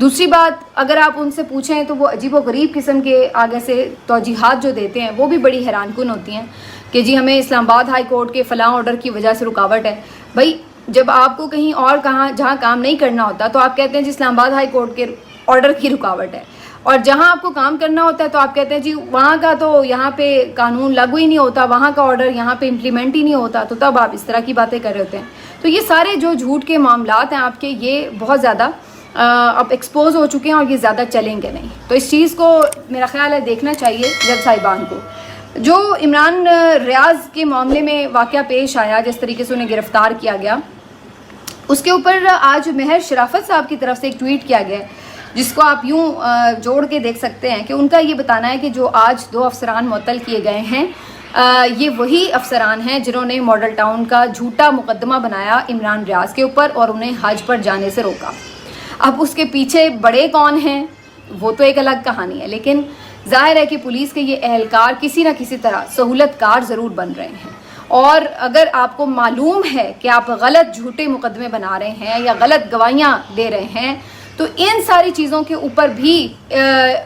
دوسری بات اگر آپ ان سے پوچھیں تو وہ عجیب و غریب قسم کے آگے سے توجیحات جو دیتے ہیں وہ بھی بڑی حیران کن ہوتی ہیں کہ جی ہمیں اسلام آباد ہائی کورٹ کے فلاں آرڈر کی وجہ سے رکاوٹ ہے. بھائی جب آپ کو کہیں اور جہاں کام نہیں کرنا ہوتا تو آپ کہتے ہیں جی اسلام آباد ہائی کورٹ کے آرڈر کی رکاوٹ ہے, اور جہاں آپ کو کام کرنا ہوتا ہے تو آپ کہتے ہیں جی وہاں کا تو یہاں پہ قانون لاگو ہی نہیں ہوتا, وہاں کا آرڈر یہاں پہ امپلیمنٹ ہی نہیں ہوتا, تو تب آپ اس طرح کی باتیں کر رہے ہوتے ہیں. تو یہ سارے جو جھوٹ کے معاملات ہیں آپ کے, یہ بہت زیادہ اب ایکسپوز ہو چکے ہیں اور یہ زیادہ چلیں گے نہیں. تو اس چیز کو میرا خیال ہے دیکھنا چاہیے جج صاحبان کو. جو عمران ریاض کے معاملے میں واقعہ پیش آیا, جس طریقے سے انہیں گرفتار کیا گیا, اس کے اوپر آج مہر شرافت صاحب کی طرف سے ایک ٹویٹ کیا گیا ہے, جس کو آپ یوں جوڑ کے دیکھ سکتے ہیں کہ ان کا یہ بتانا ہے کہ جو آج 2 افسران معطل کیے گئے ہیں یہ وہی افسران ہیں جنہوں نے ماڈل ٹاؤن کا جھوٹا مقدمہ بنایا عمران ریاض کے اوپر اور انہیں حج پر جانے سے روکا. اب اس کے پیچھے بڑے کون ہیں وہ تو ایک الگ کہانی ہے, لیکن ظاہر ہے کہ پولیس کے یہ اہلکار کسی نہ کسی طرح سہولت کار ضرور بن رہے ہیں. اور اگر آپ کو معلوم ہے کہ آپ غلط جھوٹے مقدمے بنا رہے ہیں یا غلط گواہیاں دے رہے ہیں تو ان ساری چیزوں کے اوپر بھی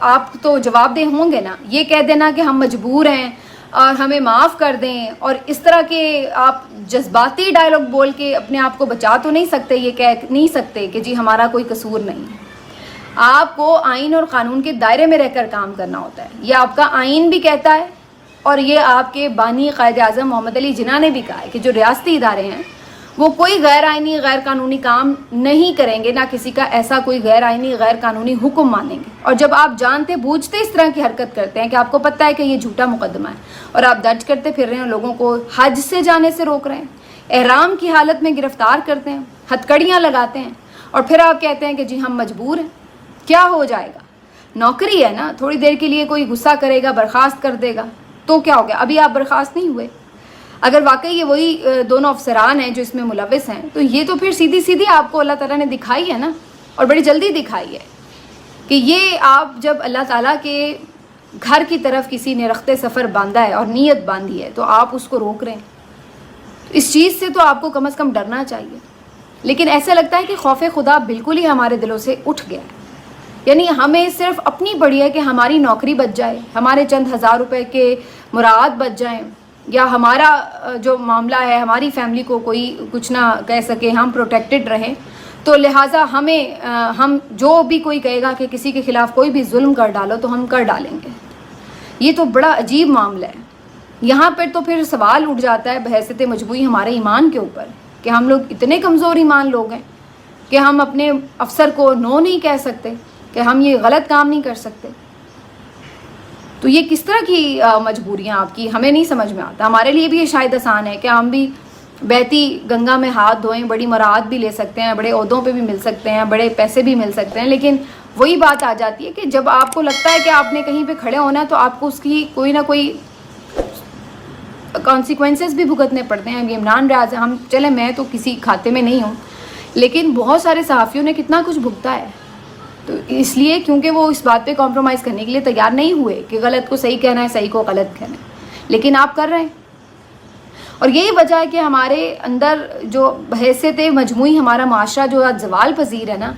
آپ تو جواب دہ ہوں گے نا. یہ کہہ دینا کہ ہم مجبور ہیں اور ہمیں معاف کر دیں, اور اس طرح کے آپ جذباتی ڈائلاگ بول کے اپنے آپ کو بچا تو نہیں سکتے. یہ کہہ نہیں سکتے کہ جی ہمارا کوئی قصور نہیں ہے. آپ کو آئین اور قانون کے دائرے میں رہ کر کام کرنا ہوتا ہے. یہ آپ کا آئین بھی کہتا ہے اور یہ آپ کے بانی قائد اعظم محمد علی جناح نے بھی کہا ہے کہ جو ریاستی ادارے ہیں وہ کوئی غیر آئینی غیر قانونی کام نہیں کریں گے, نہ کسی کا ایسا کوئی غیر آئینی غیر قانونی حکم مانیں گے. اور جب آپ جانتے بوجھتے اس طرح کی حرکت کرتے ہیں کہ آپ کو پتہ ہے کہ یہ جھوٹا مقدمہ ہے اور آپ درج کرتے پھر رہے ہیں, لوگوں کو حج سے جانے سے روک رہے ہیں, احرام کی حالت میں گرفتار کرتے ہیں, ہتھکڑیاں لگاتے ہیں, اور پھر آپ کہتے ہیں کہ جی ہم مجبور ہیں. کیا ہو جائے گا؟ نوکری ہے نا, تھوڑی دیر کے لیے کوئی غصہ کرے گا, برخاست کر دے گا تو کیا ہو گیا؟ ابھی آپ برخاست نہیں ہوئے. اگر واقعی یہ وہی دونوں افسران ہیں جو اس میں ملوث ہیں تو یہ تو پھر سیدھی آپ کو اللہ تعالیٰ نے دکھائی ہے نا, اور بڑی جلدی دکھائی ہے کہ یہ آپ جب اللہ تعالیٰ کے گھر کی طرف کسی نے رخت سفر باندھا ہے اور نیت باندھی ہے تو آپ اس کو روک رہے ہیں. اس چیز سے تو آپ کو کم از کم ڈرنا چاہیے. لیکن ایسا لگتا ہے کہ خوف خدا بالکل ہی ہمارے دلوں سے اٹھ گیا ہے. یعنی ہمیں صرف اپنی پڑی ہے کہ ہماری نوکری بچ جائے, ہمارے چند ہزار روپے کے مراعات بچ جائیں, یا ہمارا جو معاملہ ہے ہماری فیملی کو کوئی کچھ نہ کہہ سکے, ہم پروٹیکٹڈ رہیں. تو لہٰذا ہم جو بھی کوئی کہے گا کہ کسی کے خلاف کوئی بھی ظلم کر ڈالو تو ہم کر ڈالیں گے. یہ تو بڑا عجیب معاملہ ہے. یہاں پر تو پھر سوال اٹھ جاتا ہے بحیثیت مجموعی ہمارے ایمان کے اوپر کہ ہم لوگ اتنے کمزور ایمان لوگ ہیں کہ ہم اپنے افسر کو نو نہیں کہہ سکتے, کہ ہم یہ غلط کام نہیں کر سکتے. تو یہ کس طرح کی مجبوریاں آپ کی, ہمیں نہیں سمجھ میں آتا. ہمارے لیے بھی یہ شاید آسان ہے کہ ہم بھی بہتی گنگا میں ہاتھ دھوئیں, بڑی مراعات بھی لے سکتے ہیں, بڑے عہدوں پہ بھی مل سکتے ہیں, بڑے پیسے بھی مل سکتے ہیں, لیکن وہی بات آ جاتی ہے کہ جب آپ کو لگتا ہے کہ آپ نے کہیں پہ کھڑے ہونا ہے تو آپ کو اس کی کوئی نہ کوئی کانسیکوینسز بھی بھگتنے پڑتے ہیں. یہ عمران ریاض, ہم چلے میں تو کسی کھاتے میں نہیں ہوں, لیکن بہت سارے صحافیوں نے کتنا کچھ بھگتا ہے. تو اس لیے کیونکہ وہ اس بات پہ کمپرومائز کرنے کے لیے تیار نہیں ہوئے کہ غلط کو صحیح کہنا ہے, صحیح کو غلط کہنا ہے, لیکن آپ کر رہے ہیں. اور یہی وجہ ہے کہ ہمارے اندر جو حیثیت مجموعی ہمارا معاشرہ جو آج زوال پذیر ہے نا,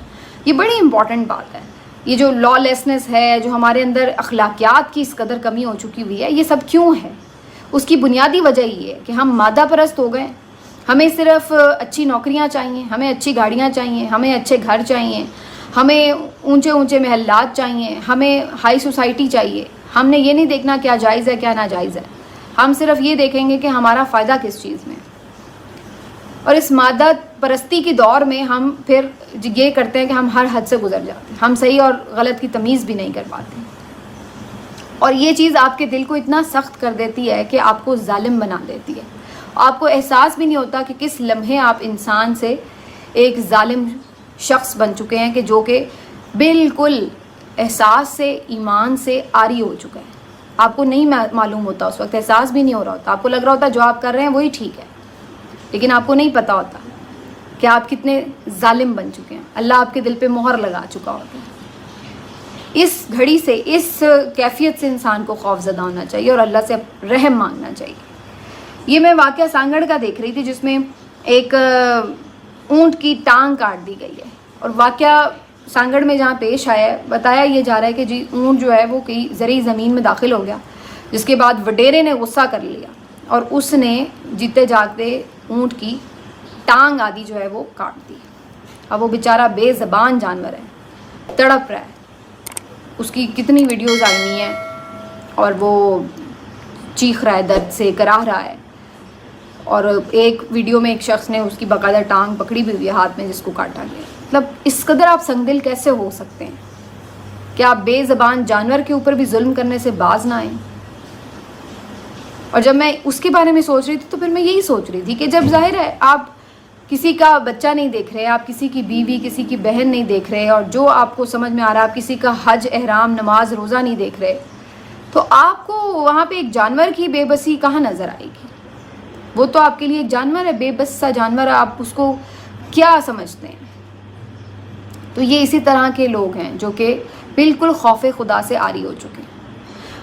یہ بڑی امپورٹنٹ بات ہے. یہ جو لا لیسنس ہے, جو ہمارے اندر اخلاقیات کی اس قدر کمی ہو چکی ہوئی ہے, یہ سب کیوں ہے؟ اس کی بنیادی وجہ یہ ہے کہ ہم مادہ پرست ہو گئے. ہمیں صرف اچھی نوکریاں چاہیے, ہمیں اچھی گاڑیاں چاہیے, ہمیں اچھے گھر چاہیے, ہمیں اونچے محلات چاہیے, ہمیں ہائی سوسائٹی چاہیے. ہم نے یہ نہیں دیکھنا کیا جائز ہے کیا ناجائز ہے, ہم صرف یہ دیکھیں گے کہ ہمارا فائدہ کس چیز میں. اور اس مادہ پرستی کی دور میں ہم پھر یہ کرتے ہیں کہ ہم ہر حد سے گزر جاتے ہیں, ہم صحیح اور غلط کی تمیز بھی نہیں کر پاتے. اور یہ چیز آپ کے دل کو اتنا سخت کر دیتی ہے کہ آپ کو ظالم بنا دیتی ہے. آپ کو احساس بھی نہیں ہوتا کہ کس لمحے آپ انسان سے ایک ظالم شخص بن چکے ہیں, کہ جو کہ بالکل احساس سے, ایمان سے عاری ہو چکا ہے. آپ کو نہیں معلوم ہوتا, اس وقت احساس بھی نہیں ہو رہا ہوتا. آپ کو لگ رہا ہوتا جو آپ کر رہے ہیں وہی ٹھیک ہے, لیکن آپ کو نہیں پتا ہوتا کہ آپ کتنے ظالم بن چکے ہیں. اللہ آپ کے دل پہ مہر لگا چکا ہوتا ہے. اس گھڑی سے, اس کیفیت سے انسان کو خوف زدہ ہونا چاہیے اور اللہ سے رحم مانگنا چاہیے. یہ میں واقعہ سانگڑ کا دیکھ رہی تھی جس میں ایک اونٹ کی ٹانگ کاٹ دی گئی ہے, اور واقعہ سانگڑ میں جہاں پیش آیا ہے، بتایا یہ جا رہا ہے کہ جی اونٹ جو ہے وہ کئی زرعی زمین میں داخل ہو گیا، جس کے بعد وڈیرے نے غصہ کر لیا اور اس نے جیتے جاگتے اونٹ کی ٹانگ آدھی جو ہے وہ کاٹ دی۔ اب وہ بیچارہ بے زبان جانور ہے، تڑپ رہا ہے، اس کی کتنی ویڈیوز آئی ہوئی ہیں اور وہ چیخ رہا ہے، درد سے کراہ رہا ہے، اور ایک ویڈیو میں ایک شخص نے اس کی باقاعدہ ٹانگ پکڑی بھی ہوئی ہے ہاتھ میں جس کو کاٹا گیا۔ مطلب اس قدر آپ سنگ دل کیسے ہو سکتے ہیں کہ آپ بے زبان جانور کے اوپر بھی ظلم کرنے سے باز نہ آئیں؟ اور جب میں اس کے بارے میں سوچ رہی تھی تو پھر میں یہی سوچ رہی تھی کہ جب ظاہر ہے آپ کسی کا بچہ نہیں دیکھ رہے، آپ کسی کی بیوی، کسی کی بہن نہیں دیکھ رہے، اور جو آپ کو سمجھ میں آ رہا ہے آپ کسی کا حج، احرام، نماز، روزہ نہیں دیکھ رہے، تو آپ کو وہاں پہ ایک جانور کی بے بسی کہاں نظر آئے گی؟ وہ تو آپ کے لیے ایک جانور ہے، بے بس سا جانور ہے، آپ اس کو کیا سمجھتے ہیں؟ تو یہ اسی طرح کے لوگ ہیں جو کہ بالکل خوف خدا سے عاری ہو چکے ہیں۔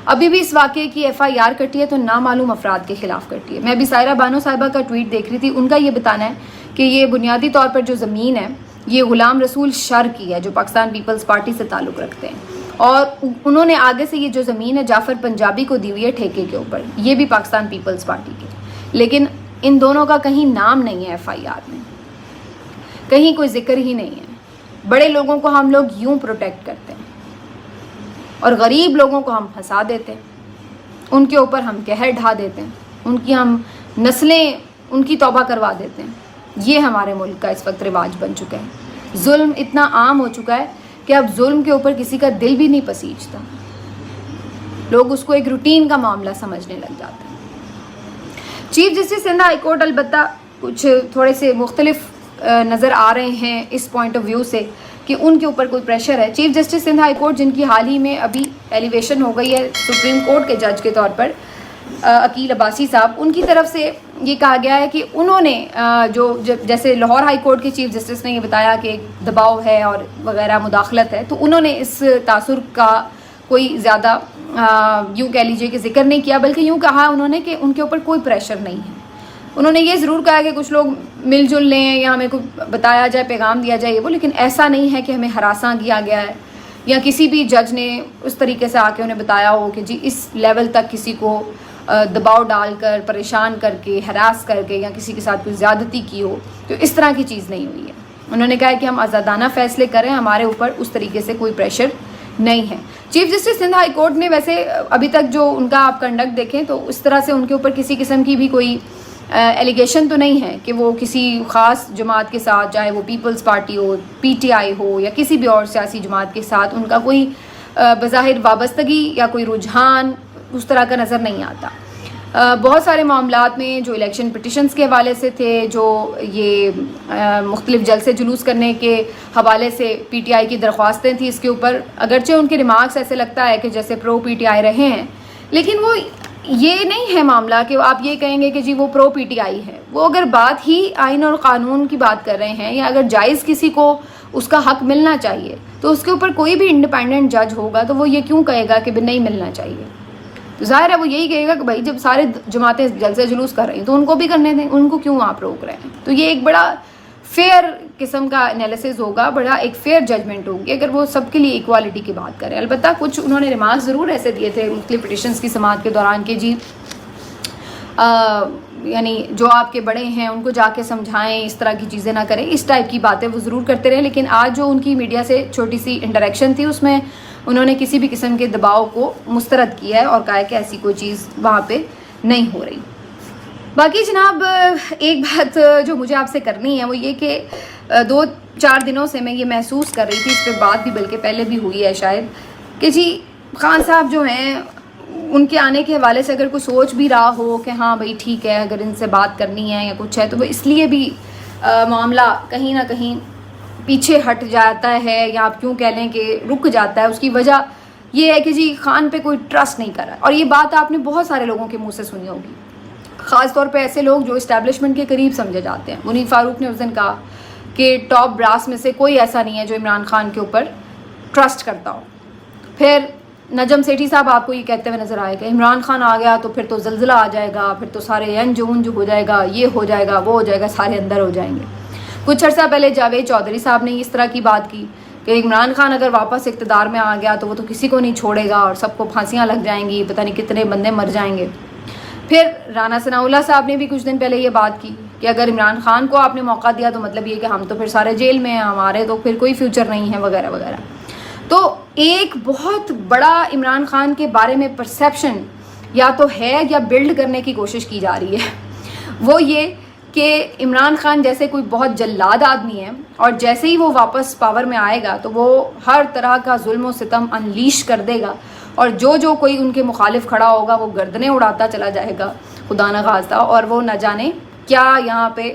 ابھی بھی اس واقعے کی FIR کٹی ہے تو نامعلوم افراد کے خلاف کٹی ہے۔ میں ابھی سائرہ بانو صاحبہ کا ٹویٹ دیکھ رہی تھی، ان کا یہ بتانا ہے کہ یہ بنیادی طور پر جو زمین ہے یہ غلام رسول شر کی ہے جو پاکستان پیپلز پارٹی سے تعلق رکھتے ہیں، اور انہوں نے آگے سے یہ جو زمین ہے جعفر پنجابی کو دی ہوئی ہے ٹھیکے کے اوپر، یہ بھی پاکستان پیپلز پارٹی کے، لیکن ان دونوں کا کہیں نام نہیں ہے FIR میں، کہیں کوئی ذکر ہی نہیں ہے۔ بڑے لوگوں کو ہم لوگ یوں پروٹیکٹ کرتے ہیں اور غریب لوگوں کو ہم پھنسا دیتے ہیں، ان کے اوپر ہم قہر ڈھا دیتے ہیں، ان کی ہم نسلیں ان کی توبہ کروا دیتے ہیں۔ یہ ہمارے ملک کا اس وقت رواج بن چکا ہے۔ ظلم اتنا عام ہو چکا ہے کہ اب ظلم کے اوپر کسی کا دل بھی نہیں پسیجتا، لوگ اس کو ایک روٹین کا معاملہ سمجھنے لگ جاتے ہیں۔ Chief justice Sindh high court البتہ کچھ تھوڑے سے مختلف نظر آ رہے ہیں اس پوائنٹ آف ویو سے کہ ان کے اوپر کوئی پریشر ہے۔ Chief justice Sindh high court جن کی حال ہی میں ابھی ایلیویشن ہو گئی ہے سپریم کورٹ کے جج کے طور پر، عقیل عباسی صاحب، ان کی طرف سے یہ کہا گیا ہے کہ انہوں نے جیسے لاہور ہائی کورٹ کے چیف جسٹس نے یہ بتایا کہ دباؤ ہے اور وغیرہ مداخلت ہے، تو انہوں نے اس تاثر کا کوئی زیادہ یوں کہہ لیجیے کہ ذکر نہیں کیا، بلکہ یوں کہا انہوں نے کہ ان کے اوپر کوئی پریشر نہیں ہے۔ انہوں نے یہ ضرور کہا کہ کچھ لوگ مل جل لیں یا ہمیں کوئی بتایا جائے، پیغام دیا جائے وہ، لیکن ایسا نہیں ہے کہ ہمیں ہراساں کیا گیا ہے یا کسی بھی جج نے اس طریقے سے آ کے انہیں بتایا ہو کہ جی اس لیول تک کسی کو دباؤ ڈال کر، پریشان کر کے، ہراس کر کے یا کسی کے ساتھ کوئی زیادتی کی ہو، تو اس طرح کی چیز نہیں ہوئی ہے۔ انہوں نے کہا ہے کہ ہم آزادانہ فیصلے کریں، ہمارے اوپر اس طریقے سے کوئی پریشر نہیں ہے۔ Chief justice Sindh high court نے ویسے ابھی تک جو ان کا آپ کنڈکٹ دیکھیں تو اس طرح سے ان کے اوپر کسی قسم کی بھی کوئی ایلیگیشن تو نہیں ہے کہ وہ کسی خاص جماعت کے ساتھ، چاہے وہ پیپلز پارٹی ہو، PTI ہو یا کسی بھی اور سیاسی جماعت کے ساتھ ان کا کوئی بظاہر وابستگی یا کوئی رجحان اس طرح کا نظر نہیں آتا۔ بہت سارے معاملات میں جو الیکشن پٹیشنز کے حوالے سے تھے، جو یہ مختلف جلسے جلوس کرنے کے حوالے سے PTI کی درخواستیں تھیں، اس کے اوپر اگرچہ ان کے ریمارکس ایسے لگتا ہے کہ جیسے پرو PTI رہے ہیں، لیکن وہ یہ نہیں ہے معاملہ کہ آپ یہ کہیں گے کہ جی وہ پرو PTI ہے۔ وہ اگر بات ہی آئین اور قانون کی بات کر رہے ہیں یا اگر جائز کسی کو اس کا حق ملنا چاہیے تو اس کے اوپر کوئی بھی انڈیپینڈنٹ جج ہوگا تو وہ یہ کیوں کہے گا کہ نہیں ملنا چاہیے؟ تو ظاہر ہے وہ یہی کہے گا کہ بھائی جب سارے جماعتیں جلسے جلوس کر رہی ہیں تو ان کو بھی کرنے دیں، ان کو کیوں آپ روک رہے ہیں؟ تو یہ ایک بڑا فیئر قسم کا انالیسز ہوگا، بڑا ایک فیئر ججمنٹ ہوگی اگر وہ سب کے لیے ایکوالٹی کی بات کریں۔ البتہ کچھ انہوں نے ریمارکس ضرور ایسے دیے تھے مختلف پٹیشنز کی سماعت کے دوران کہ جی یعنی جو آپ کے بڑے ہیں ان کو جا کے سمجھائیں، اس طرح کی چیزیں نہ کریں، اس ٹائپ کی باتیں وہ ضرور کرتے رہے۔ لیکن آج جو ان کی میڈیا سے چھوٹی سی انٹریکشن تھی اس میں انہوں نے کسی بھی قسم کے دباؤ کو مسترد کیا ہے اور کہا ہے کہ ایسی کوئی چیز وہاں پہ نہیں ہو رہی۔ باقی جناب ایک بات جو مجھے آپ سے کرنی ہے وہ یہ کہ 2-4 دنوں سے میں یہ محسوس کر رہی تھی، اس پہ بات بھی بلکہ پہلے بھی ہوئی ہے شاید، کہ جی خان صاحب جو ہیں ان کے آنے کے حوالے سے اگر کوئی سوچ بھی رہا ہو کہ ہاں بھائی ٹھیک ہے اگر ان سے بات کرنی ہے یا کچھ ہے تو وہ اس لیے بھی معاملہ کہیں نہ کہیں پیچھے ہٹ جاتا ہے یا آپ کیوں کہہ لیں کہ رک جاتا ہے۔ اس کی وجہ یہ ہے کہ جی خان پہ کوئی ٹرسٹ نہیں کر رہا، اور یہ بات آپ نے بہت سارے لوگوں کے منہ سے سنی ہوگی، خاص طور پہ ایسے لوگ جو اسٹیبلشمنٹ کے قریب سمجھے جاتے ہیں۔ منیر فاروق نے اس دن کہا کہ ٹاپ براس میں سے کوئی ایسا نہیں ہے جو عمران خان کے اوپر ٹرسٹ کرتا ہو۔ پھر نجم سیٹھی صاحب آپ کو یہ کہتے ہوئے نظر آئے کہ عمران خان آ گیا تو پھر تو زلزلہ آ جائے گا، پھر تو سارے انج ہو جائے گا، یہ ہو جائے گا، وہ ہو جائے گا، سارے اندر ہو جائیں گے۔ کچھ عرصہ پہلے جاوید چودھری صاحب نے اس طرح کی بات کی کہ عمران خان اگر واپس اقتدار میں آ گیا تو وہ تو کسی کو نہیں چھوڑے گا اور سب کو پھانسیاں لگ جائیں گی، پتہ نہیں کتنے بندے مر جائیں گے. پھر رانا ثناءاللہ صاحب نے بھی کچھ دن پہلے یہ بات کی کہ اگر عمران خان کو آپ نے موقع دیا تو مطلب یہ کہ ہم تو پھر سارے جیل میں ہیں، ہمارے تو پھر کوئی فیوچر نہیں ہے وغیرہ وغیرہ. تو ایک بہت بڑا عمران خان کے بارے میں پرسیپشن یا تو ہے یا بلڈ کرنے کی کوشش کی جا رہی ہے، وہ یہ کہ عمران خان جیسے کوئی بہت جلاد آدمی ہے اور جیسے ہی وہ واپس پاور میں آئے گا تو وہ ہر طرح کا ظلم و ستم انلیش کر دے گا اور جو کوئی ان کے مخالف کھڑا ہوگا وہ گردنیں اڑاتا چلا جائے گا خدا نخواستہ. اور وہ نہ جانے کیا یہاں پہ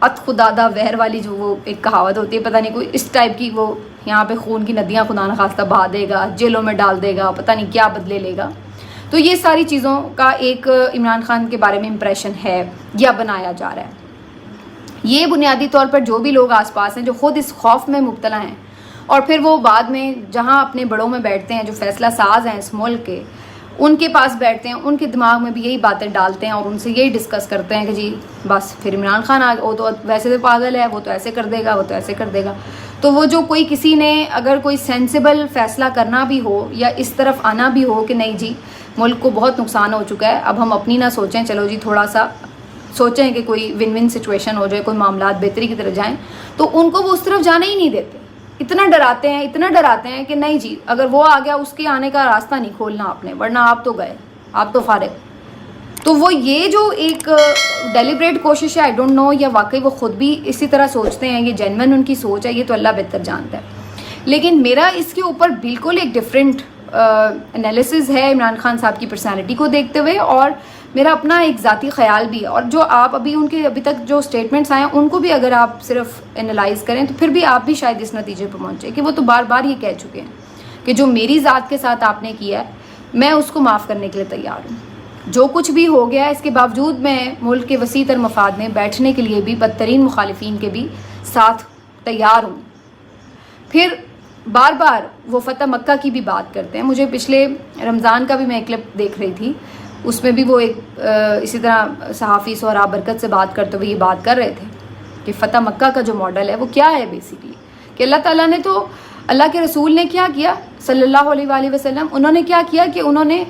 ات خدادہ وہر والی جو وہ ایک کہاوت ہوتی ہے، پتہ نہیں کوئی اس ٹائپ کی، وہ یہاں پہ خون کی ندیاں خدا نخواستہ بہا دے گا، جیلوں میں ڈال دے گا، پتہ نہیں کیا بدلے لے گا. تو یہ ساری چیزوں کا ایک عمران خان کے بارے میں امپریشن ہے یا بنایا جا رہا ہے. یہ بنیادی طور پر جو بھی لوگ آس پاس ہیں جو خود اس خوف میں مبتلا ہیں اور پھر وہ بعد میں جہاں اپنے بڑوں میں بیٹھتے ہیں، جو فیصلہ ساز ہیں اس ملک کے، ان کے پاس بیٹھتے ہیں، ان کے دماغ میں بھی یہی باتیں ڈالتے ہیں اور ان سے یہی ڈسکس کرتے ہیں کہ جی بس پھر عمران خان وہ تو ویسے تو پاگل ہے، وہ تو ایسے کر دے گا، وہ تو ایسے کر دے گا. تو وہ جو کوئی کسی نے اگر کوئی سینسیبل فیصلہ کرنا بھی ہو یا اس طرف آنا بھی ہو کہ نہیں جی ملک کو بہت نقصان ہو چکا ہے، اب ہم اپنی نہ سوچیں، چلو جی تھوڑا سا سوچیں کہ کوئی ون ون سچویشن ہو جائے، کوئی معاملات بہتری کی طرف جائیں، تو ان کو وہ اس طرف جانے ہی نہیں دیتے. اتنا ڈراتے ہیں کہ نہیں جی اگر وہ آ گیا اس کے آنے کا راستہ نہیں کھولنا آپ نے، ورنہ آپ تو گئے، آپ تو فارغ. تو وہ یہ جو ایک ڈیلیبریٹ کوشش ہے، آئی ڈونٹ نو یا واقعی وہ خود بھی اسی طرح سوچتے ہیں، یہ جینوین ان کی سوچ ہے، یہ تو اللہ بہتر جانتا ہے. لیکن میرا اس کے اوپر بالکل ایک ڈفرینٹ انالیسز ہے عمران خان صاحب کی پرسنالٹی کو دیکھتے ہوئے، اور میرا اپنا ایک ذاتی خیال بھی ہے. اور جو آپ ابھی تک جو اسٹیٹمنٹس آئے ہیں ان کو بھی اگر آپ صرف انالائز کریں تو پھر بھی آپ بھی شاید اس نتیجے پہ پہنچے کہ وہ تو بار بار یہ کہہ چکے ہیں کہ جو میری ذات کے ساتھ آپ نے کیا ہے میں اس کو معاف کرنے کے لیے تیار ہوں. جو کچھ بھی ہو گیا ہے اس کے باوجود میں ملک کے وسیع تر مفاد میں بیٹھنے کے لیے بھی بدترین مخالفین کے بھی ساتھ تیار ہوں. پھر بار بار وہ فتح مکہ کی بھی بات کرتے ہیں. مجھے پچھلے رمضان کا بھی میں کلپ دیکھ رہی تھی، اس میں بھی وہ ایک اسی طرح صحافی سہراب برکت سے بات کرتے ہوئے یہ بات کر رہے تھے کہ فتح مکہ کا جو ماڈل ہے وہ کیا ہے بیسیکلی، کہ اللہ تعالیٰ نے تو اللہ کے رسول نے کیا کیا صلی اللہ علیہ وآلہ وسلم، انہوں نے کیا کیا کہ انہوں نے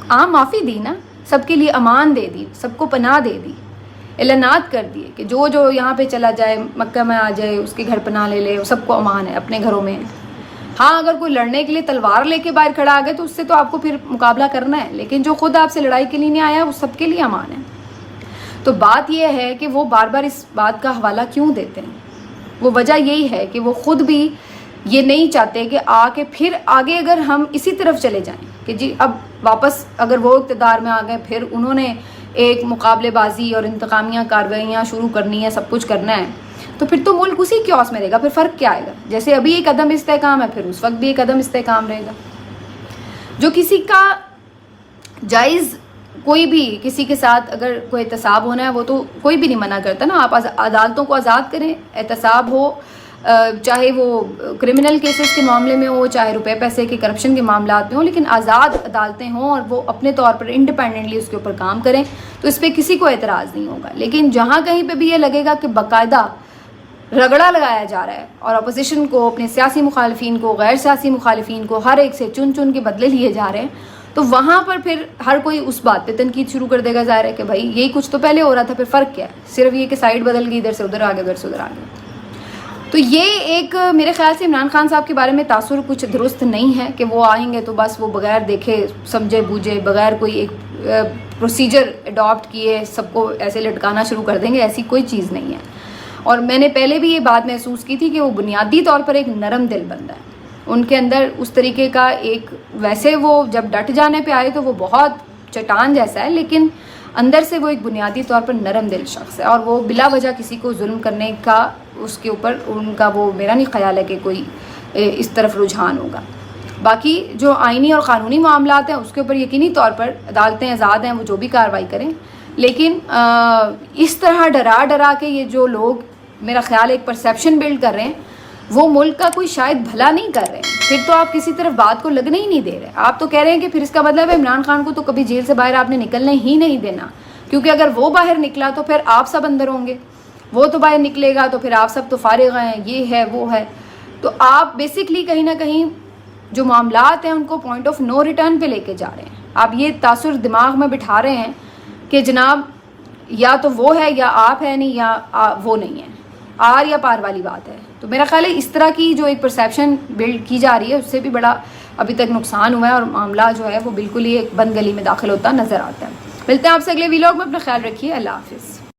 عام معافی دی نا، سب کے لیے امان دے دی، سب کو پناہ دے دی، اعلانات کر دیے کہ جو یہاں پہ چلا جائے مکہ میں آ جائے اس کے گھر پناہ لے لے، سب کو امان ہے اپنے گھروں میں. ہاں اگر کوئی لڑنے کے لیے تلوار لے کے باہر کھڑا آ گیا تو اس سے تو آپ کو پھر مقابلہ کرنا ہے، لیکن جو خود آپ سے لڑائی کے لیے نہیں آیا وہ سب کے لیے امان ہے. تو بات یہ ہے کہ وہ بار بار اس بات کا حوالہ کیوں دیتے ہیں، وہ وجہ یہی ہے کہ وہ خود بھی یہ نہیں چاہتے کہ آ کے پھر آگے اگر ہم اسی طرف چلے جائیں کہ جی اب واپس اگر وہ اقتدار میں آ گئے پھر انہوں نے ایک مقابلے بازی اور انتقامیہ کارروائیاں شروع کرنی ہے، سب کچھ کرنا ہے، تو پھر تو ملک اسی کیوس میں رہے گا. پھر فرق کیا آئے گا؟ جیسے ابھی ایک عدم استحکام ہے پھر اس وقت بھی ایک عدم استحکام رہے گا. جو کسی کا جائز کوئی بھی کسی کے ساتھ اگر کوئی احتساب ہونا ہے وہ تو کوئی بھی نہیں منع کرتا نا. آپ عدالتوں کو آزاد کریں، احتساب ہو، چاہے وہ کرمنل کیسز کے معاملے میں ہو، چاہے روپے پیسے کے کرپشن کے معاملات میں ہوں، لیکن آزاد عدالتیں ہوں اور وہ اپنے طور پر انڈیپینڈنٹلی اس کے اوپر کام کریں تو اس پہ کسی کو اعتراض نہیں ہوگا. لیکن جہاں کہیں پہ بھی یہ لگے گا کہ باقاعدہ رگڑا لگایا جا رہا ہے اور اپوزیشن کو، اپنے سیاسی مخالفین کو، غیر سیاسی مخالفین کو ہر ایک سے چن کے بدلے لیے جا رہے ہیں، تو وہاں پر پھر ہر کوئی اس بات پہ تنقید شروع کر دے گا. ظاہر ہے کہ بھائی یہی کچھ تو پہلے ہو رہا تھا، پھر فرق کیا ہے؟ صرف یہ کہ سائڈ بدل گئی، ادھر سے ادھر آ گئے، ادھر سے ادھر آ گئے. تو یہ ایک میرے خیال سے عمران خان صاحب کے بارے میں تاثر کچھ درست نہیں ہے کہ وہ آئیں گے تو بس وہ بغیر دیکھے سمجھے بوجھے، بغیر کوئی ایک پروسیجر اڈاپٹ کیے سب کو ایسے لٹکانا شروع کر دیں گے. ایسی کوئی چیز نہیں ہے. اور میں نے پہلے بھی یہ بات محسوس کی تھی کہ وہ بنیادی طور پر ایک نرم دل بندہ ہے. ان کے اندر اس طریقے کا ایک، ویسے وہ جب ڈٹ جانے پہ آئے تو وہ بہت چٹان جیسا ہے، لیکن اندر سے وہ ایک بنیادی طور پر نرم دل شخص ہے اور وہ بلا وجہ کسی کو ظلم کرنے کا اس کے اوپر ان کا وہ میرا نہیں خیال ہے کہ کوئی اس طرف رجحان ہوگا. باقی جو آئینی اور قانونی معاملات ہیں اس کے اوپر یقینی طور پر عدالتیں آزاد ہیں، وہ جو بھی کارروائی کریں، لیکن اس طرح ڈرا کے یہ جو لوگ میرا خیال ایک پرسیپشن بلڈ کر رہے ہیں وہ ملک کا کوئی شاید بھلا نہیں کر رہے ہیں. پھر تو آپ کسی طرف بات کو لگنے ہی نہیں دے رہے. آپ تو کہہ رہے ہیں کہ پھر اس کا مطلب ہے عمران خان کو تو کبھی جیل سے باہر آپ نے نکلنے ہی نہیں دینا، کیونکہ اگر وہ باہر نکلا تو پھر آپ سب اندر ہوں گے، وہ تو باہر نکلے گا تو پھر آپ سب تو فارغ ہیں، یہ ہے وہ ہے. تو آپ بیسکلی کہیں نہ کہیں جو معاملات ہیں ان کو پوائنٹ آف نو ریٹرن پہ لے کے جا رہے ہیں. آپ یہ تاثر دماغ میں بٹھا رہے ہیں کہ جناب یا تو وہ ہے یا آپ ہے نہیں یا وہ نہیں ہے, آر یا پار والی بات ہے. تو میرا خیال ہے اس طرح کی جو ایک پرسیپشن بلڈ کی جا رہی ہے اس سے بھی بڑا ابھی تک نقصان ہوا ہے, اور معاملہ جو ہے وہ بالکل ہی ایک بند گلی میں داخل ہوتا نظر آتا ہے. ملتے ہیں آپ سے اگلے ویلاگ میں, اپنا خیال رکھیے, اللہ حافظ.